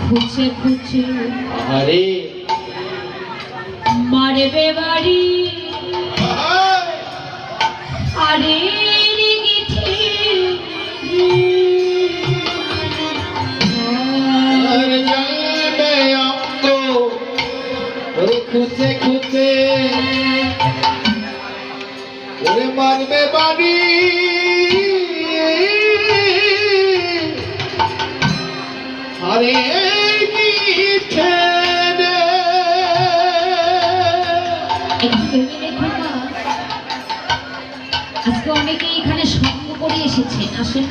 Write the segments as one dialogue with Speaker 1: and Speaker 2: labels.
Speaker 1: খুঁজে খুঁজে
Speaker 2: আরে
Speaker 1: মারবে বাড়ি আরে রেগেছে
Speaker 2: আরে জানবে আমতো ওরে খুঁজে খুঁজে ওরে মারবে বাড়ি আরে
Speaker 1: আজকে অনেকে এখানে সঙ্গ করে এসেছেন। আসেন,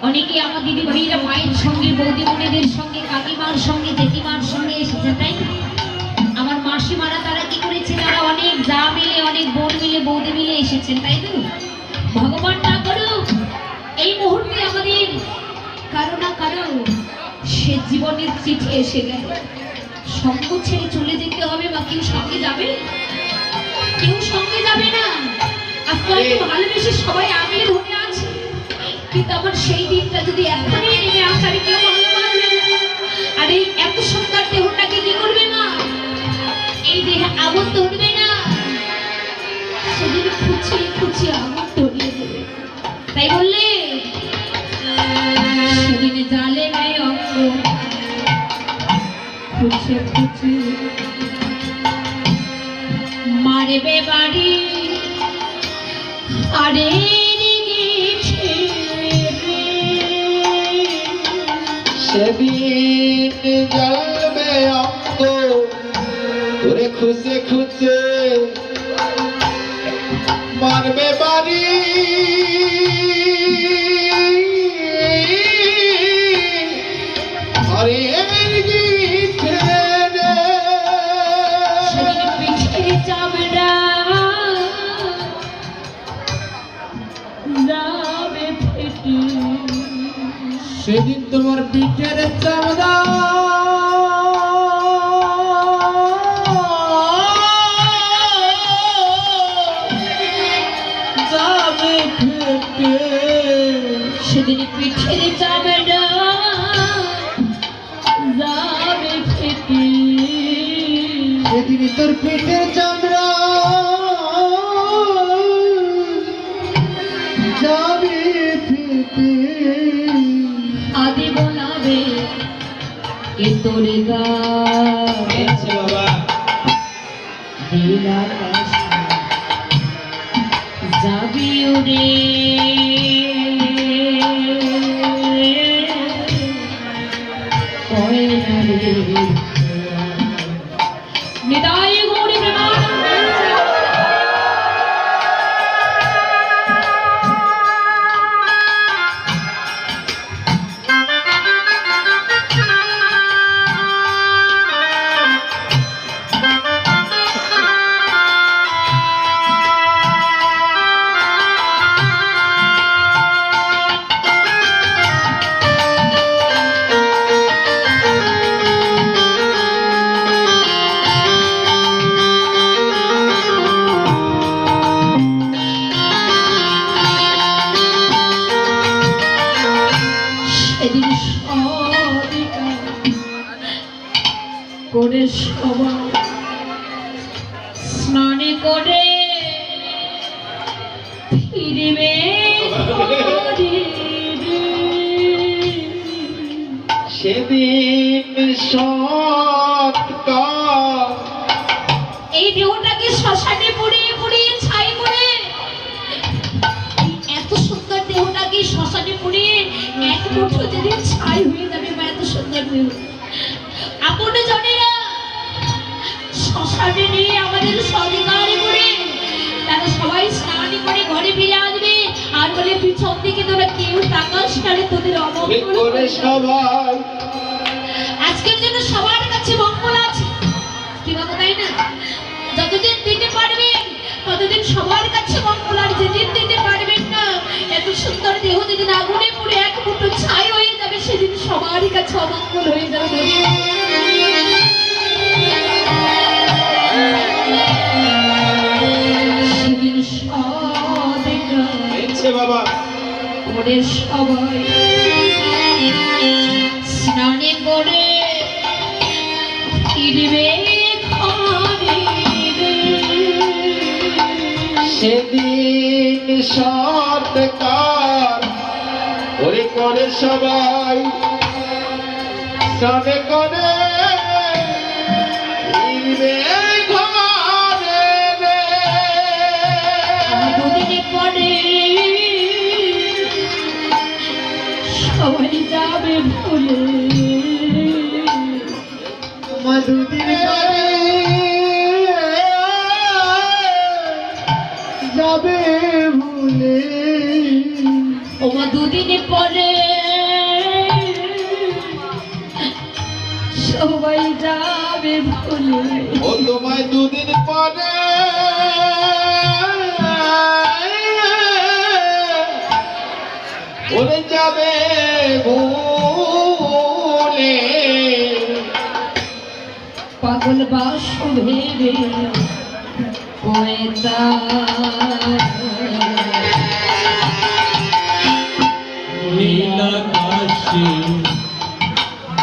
Speaker 1: অনেকে আমার দিদি ভাইরা মায়ের সঙ্গে, বৌদিমণিদের সঙ্গে, কাকিমার সঙ্গে, জেঠিমার সঙ্গে এসেছে, তাই আমার মাসিমারা তারা কি করেছে, তারা অনেক যা মিলে, অনেক বোন মিলে, বৌদি মিলে এসেছেন, তাই তো ভগবান না করুক এই মুহূর্তে আমাদের কারো না কারো সে জীবনের চিঠি এসে গেল, সঙ্গ ছেড়ে চলে যেতে হবে, বা কেউ সঙ্গে যাবে, কেউ সঙ্গে যাবে না। আজকে ভালোবেসে সবাই আমি ধরে আছি, কিন্তু আমার সেই দিনটা যদি এখনই নেমে আসার কেউ ভালোবাসবে না। আর এই এত সুন্দর দেহটাকে কি করবে না, এই দেহে আগুন ধরবে না, সেদিন খুঁচিয়ে খুঁচিয়ে আগুন ধরিয়ে দেবে। তাই বললে সেদিন জালে গায়ে অঙ্গ খুঁজে খুঁজে মারবে বাড়ি আরে
Speaker 2: সেদিন জ্বলবে অঙ্গ ওরে খুঁজে খুঁজে মারবে বাড়ি আরে
Speaker 1: পিঠের চামড়া যাবে ফেটে,
Speaker 2: সেদিন তোমার পিঠের চামড়া যাবে ফেটে,
Speaker 1: সেদিন পিঠের চামড়া যাবে ফেটে,
Speaker 2: সেদিন তোর পিঠের চামড়া যাবে ফেটে,
Speaker 1: আদি বলাবে এ তোরে গা
Speaker 2: বাবা
Speaker 1: নীল আকাশ যাবি উড়ে, নিতাই গৌরী প্রেমানন্দ। করে সবাই স্নানে করে ফিরবে
Speaker 2: সেদিন সৎকার
Speaker 1: এই দেহটাকে শ্মশানে পুড়িয়ে পুড়িয়ে ছাই করে, এত সুন্দর দেহটাকে শ্মশানে পুড়িয়ে এক মুঠো যেদিন ছাই হয়ে যাবে, বা এত সুন্দর দেহ আপনে জনেরা শ্মশানে নিয়ে আমাদের সৎকার করে তারা সবাই স্নান করে ঘরে ফিরে আসবে, আর বলে পিছন দিকে তোরা কেউ তাকাস না রে, তোদের অমঙ্গল
Speaker 2: করে সবাই।
Speaker 1: আজকের জন্য সবার কাছে মঙ্গল আছে, কি বাবা, তাই না? যতদিন দিতে পারবেন ততদিন সবার কাছে মঙ্গল, আর যেদিন দিতে পারবেন না, এত সুন্দর দেহ যেদিন আগুনে পুড়ে এক মুঠো ছাই হয়ে যাবে, সেদিন সবারই কাছে অমঙ্গল হয়ে যাবে। সেদিন সবাই
Speaker 2: বাবা
Speaker 1: সবাই স্নানে করে ফিরবে ঘরে রে।
Speaker 2: সেদিন সরকার ওরে করে সবাই স্নানে করে ফিরবে ঘরে রে।
Speaker 1: দুদিনে পরে সবাই যাবে ভুলে।
Speaker 2: দুদিন পরে যাবে ভুলে।
Speaker 1: ওমা দুদিনে পরে সবাই যাবে ভুলে।
Speaker 2: ও তোমায় দুদিন পরে ওরে যাবে ভুলে।
Speaker 1: পাগল বাস ভেবে
Speaker 3: নীলাকাশে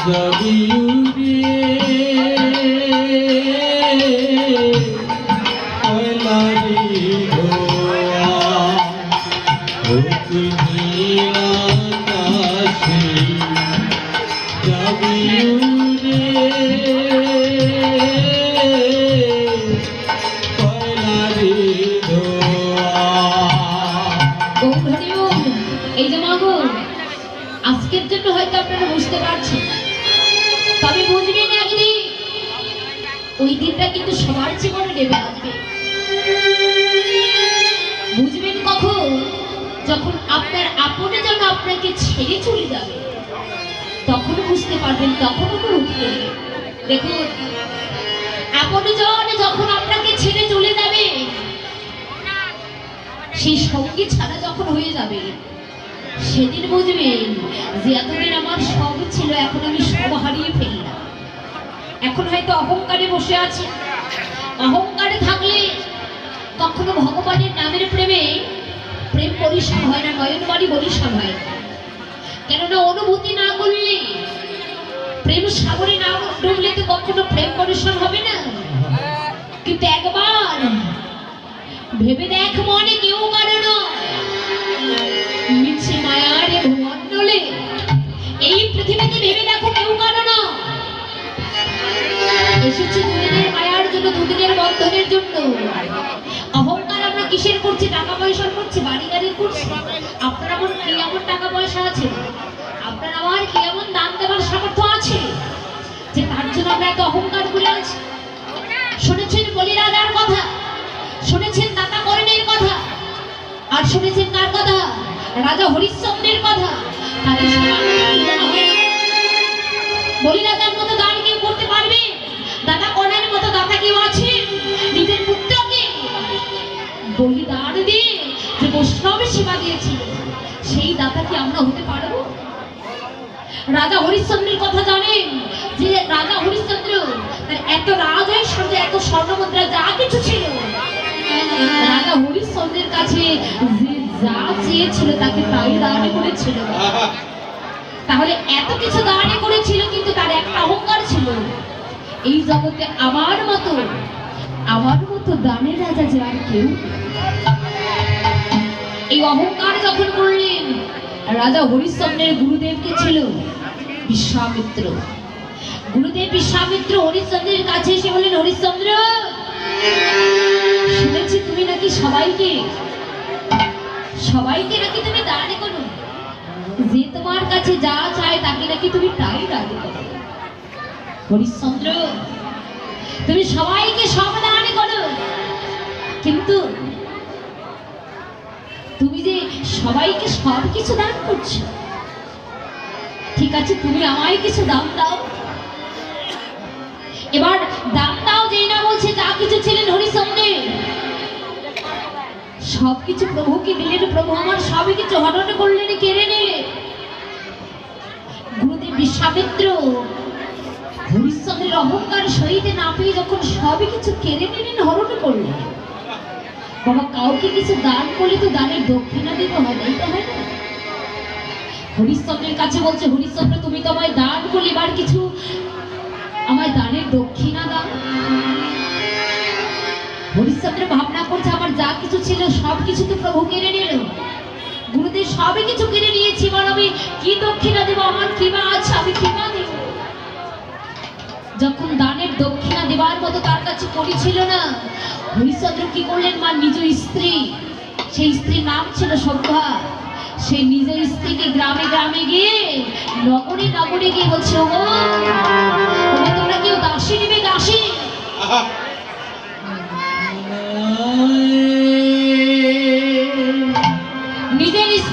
Speaker 3: যাবি উড়ে কয়লারি ধোয়া তুই নীলাকাশে যাবি উড়ে কয়লারি ধোয়া।
Speaker 1: এই যে মাগো, আজকের জন্য হয়তো আপনারা বুঝতে পারছেন, তবে বুঝবেন একদিন ওই দিনটা কিন্তু সবার জীবনে নেমে আসবে। বুঝবেন কখন? যখন আপনার আপনে যেন আপনাকে ছেড়ে চলে যাবে, তখন বুঝতে পারবেন, তখন অনুরোধ করবেন। দেখুন, আপনে জন যখন আপনাকে ছেড়ে চলে যাবে, সেই সঙ্গী ছাড়া যখন হয়ে যাবে, সেদিন বুঝবেন যে এতদিন আমার সব ছিল, এখন আমি সব হারিয়ে ফেললাম। এখন হয়তো অহংকারে বসে আছে। অহংকারে থাকলে কখনো ভগবানের নামের প্রেমে প্রেম পরিসর হয় না, নয়নবাড়ি পরিসর হয় না। কেননা অনুভূতি না করলে, প্রেম সাগরে না ডুবলে তো কখনো প্রেম পরিসর হবে না। কিন্তু একবার ভেবে দেখ মনে, কেউ কারণ মিছে মায়ার ভুবনলে এই পৃথিবীতে ভেবে দেখো, কেউ কারণ এসেছে দুদিনের মায়ার জন্য, দুদিনের বন্ধনের জন্য। অহংকার আমরা কিসের করছি? টাকা পয়সার করছি, বাড়ি গাড়ির করছি। আপনার আমার কি এমন টাকা পয়সা আছে, আপনার আমার কি এমন দান দেওয়ার সামর্থ্য আছে যে তার জন্য আমরা এত অহংকার করে আছি? শুনেছেন বলিরাজার কথা, শুনেছেন দাতা কর্ণের কথা, আর শুনেছেন কার কথা? রাজা হরিশ্চন্দ্রের কথা। তাদের বলিরাজার মতো দান কেউ করতে পারবে? দাতা কর্ণের মতো দাতা কেউ আছে? নিজের পুত্রকে বলিদান দিয়ে যে বৈষ্ণবের সেবা দিয়েছিল, সেই দাতা কি আমরা হতে পারবো? রাজা হরিশ্চন্দ্রের কথা জানেন, যে রাজা হরিশ্চন্দ্র তার এত রাজৈশ্বর্য, এত স্বর্ণমুদ্রা যা কিছু ছিল, রাজা হরিশ্চন্দ্রের কাছে যে যা চেয়েছিল তাকে তাই দান করেছিল। তাহলে এত কিছু দান করেছিল, কিন্তু তার একটা অহংকার ছিল, এই জগতে আমার মতো দানের রাজা যে আর কেউ। এই অহংকার যখন করলেন, রাজা হরিশ্চন্দ্রের গুরুদেবকে ছিল বিশ্বামিত্র। গুরুদেব বিশ্বামিত্র হরিশ্চন্দ্রের কাছে এসে বললেন, হরিশ্চন্দ্র, শুনেছি তুমি নাকি সবাইকে নাকি তুমি দান করো, যে তোমার কাছে যা চায় তাকে নাকি তুমি তাই দান করো। হরিশ্চন্দ্র, তুমি সবাইকে সব দান করো, কিন্তু তুমি যে সবাইকে সব কিছু দান করছো, ঠিক আছে, তুমি আমায় কিছু দাম দাও। এবার দাম দাও যেই না বলছে, যা কিছু ছিলেন হরিশ্চন্দ্রের সবকিছু প্রভুকে দিলেন। প্রভু আমার সবই কিছু হরণ করলেন, কেড়ে নিলেন। গুরুদেব বিশ্বামিত্র হরিশ্চন্দ্রের অহংকার সইতে না পেয়ে যখন সবই কিছু কেড়ে নিলেন, হরণ করলেন। বাবা, কাউকে কিছু দান করলে তো দানের দক্ষিণা দিতে হয়, তাই তো হয় না? হরিশ্চন্দ্রের কাছে বলছে, হরিশ্চন্দ্র তুমি তো আমায় দান করলে, এবার কিছু আমায় দানের দক্ষিণা দাও। হরিশ্চন্দ্র ভাবনা করছে আমার যা কিছু ছিল সব কিছু তো প্রভু কেড়ে নিল, গুরুদেব সবই কিছু কেড়ে নিয়েছি, এবার আমি কি দক্ষিণা দেবো, আমার কিবা আছে, আমি কিবা দেব। যখন দানের দক্ষিণা দেবার মতো তার কাছে করি ছিল না, হরিশ্চন্দ্র কি করলেন, মা নিজ স্ত্রী, সেই স্ত্রীর নাম ছিল সভ্যা, সেই নিজের স্ত্রীকে গ্রামে গ্রামে গিয়ে নগরে নগরে গিয়ে বলছে, ও তোমরা কেউ দাসী নেবে, দাসী।
Speaker 2: আহা